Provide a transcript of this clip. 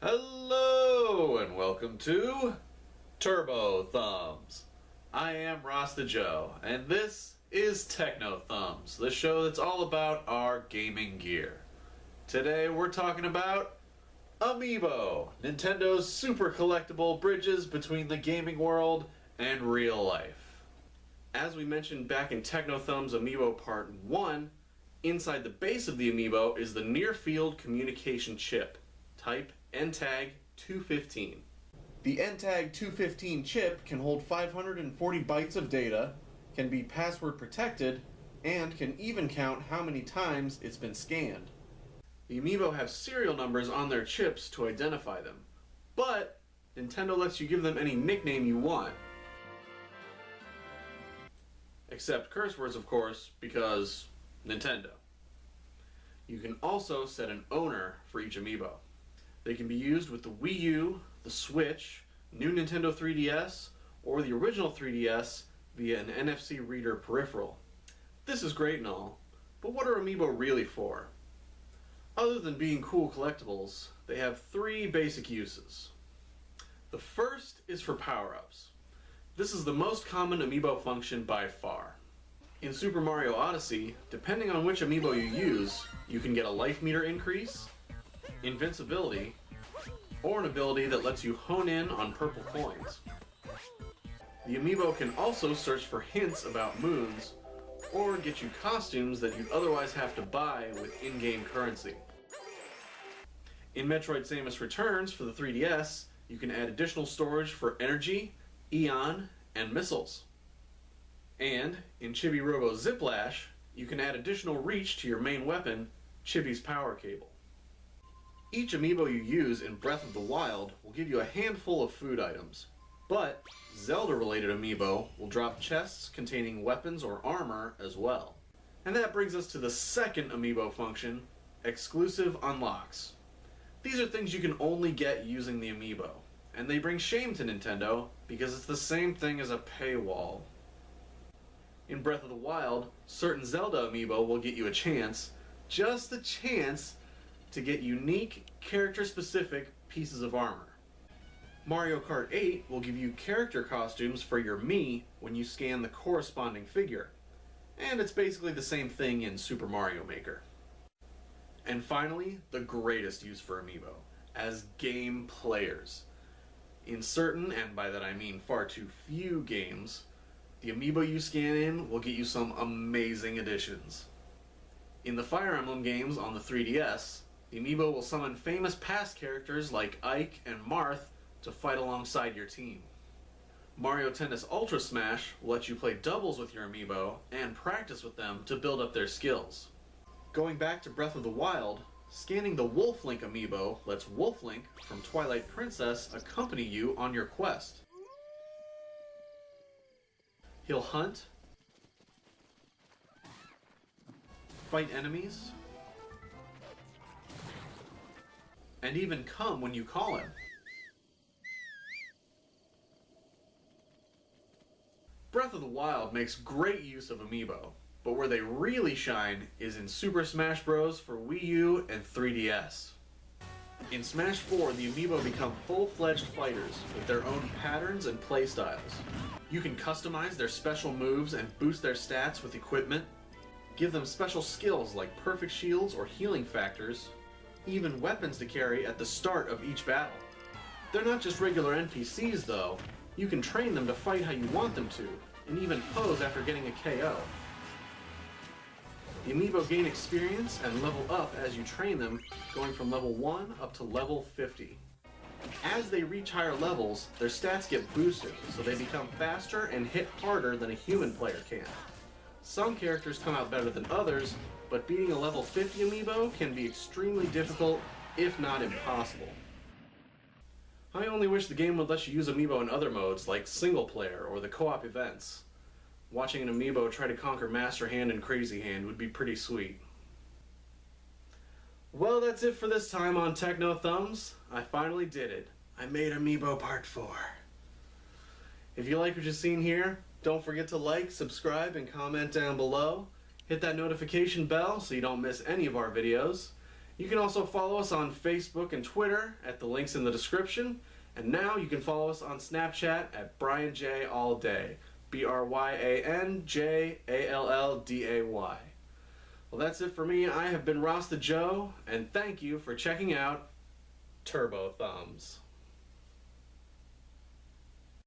Hello and welcome to Turbo Thumbs. I am Rasta Joe, and this is Techno Thumbs, the show that's all about our gaming gear. Today we're talking about Amiibo, Nintendo's super collectible bridges between the gaming world and real life. As we mentioned back in Techno Thumbs Amiibo Part 1, inside the base of the Amiibo is the near-field communication chip, type NTAG 215. The NTAG 215 chip can hold 540 bytes of data, can be password protected, and can even count how many times it's been scanned. The Amiibo have serial numbers on their chips to identify them, but Nintendo lets you give them any nickname you want. Except curse words, of course, because Nintendo. You can also set an owner for each Amiibo. They can be used with the Wii U, the Switch, new Nintendo 3DS, or the original 3DS via an NFC reader peripheral. This is great and all, but what are Amiibo really for? Other than being cool collectibles, they have three basic uses. The first is for power-ups. This is the most common Amiibo function by far. In Super Mario Odyssey, depending on which Amiibo you use, you can get a life meter increase, invincibility, or an ability that lets you hone in on purple coins. The Amiibo can also search for hints about moons, or get you costumes that you'd otherwise have to buy with in-game currency. In Metroid Samus Returns for the 3DS, you can add additional storage for energy, Eon, and missiles. And in Chibi-robo Ziplash, you can add additional reach to your main weapon, Chibi's power cable. Each Amiibo you use in Breath of the Wild will give you a handful of food items, but Zelda-related Amiibo will drop chests containing weapons or armor as well. And that brings us to the second Amiibo function, exclusive unlocks. These are things you can only get using the Amiibo, and they bring shame to Nintendo because it's the same thing as a paywall. In Breath of the Wild, certain Zelda Amiibo will get you a chance, just a chance, to get unique, character-specific pieces of armor. Mario Kart 8 will give you character costumes for your Mii when you scan the corresponding figure, and it's basically the same thing in Super Mario Maker. And finally, the greatest use for Amiibo, as game players. In certain, and by that I mean far too few games, the Amiibo you scan in will get you some amazing additions. In the Fire Emblem games on the 3DS, the Amiibo will summon famous past characters like Ike and Marth to fight alongside your team. Mario Tennis Ultra Smash will let you play doubles with your Amiibo and practice with them to build up their skills. Going back to Breath of the Wild, scanning the Wolf Link Amiibo lets Wolf Link from Twilight Princess accompany you on your quest. He'll hunt, fight enemies, and even come when you call him. Breath of the Wild makes great use of Amiibo, but where they really shine is in Super Smash Bros. For Wii U and 3DS. In Smash 4, the Amiibo become full-fledged fighters with their own patterns and playstyles. You can customize their special moves and boost their stats with equipment, give them special skills like perfect shields or healing factors, even weapons to carry at the start of each battle. They're not just regular NPCs though, you can train them to fight how you want them to, and even pose after getting a KO. The Amiibo gain experience and level up as you train them, going from level 1 up to level 50. As they reach higher levels, their stats get boosted, so they become faster and hit harder than a human player can. Some characters come out better than others, but beating a level 50 Amiibo can be extremely difficult, if not impossible. I only wish the game would let you use Amiibo in other modes, like single player or the co-op events. Watching an Amiibo try to conquer Master Hand and Crazy Hand would be pretty sweet. Well, that's it for this time on Techno Thumbs. I finally did it. I made Amiibo Part 4. If you like what you've seen here, don't forget to like, subscribe, and comment down below. Hit that notification bell so you don't miss any of our videos. You can also follow us on Facebook and Twitter at the links in the description. And now you can follow us on Snapchat at BryanJAllday. BryanJAllday. Well, that's it for me. I have been Rasta Joe, and thank you for checking out Turbo Thumbs.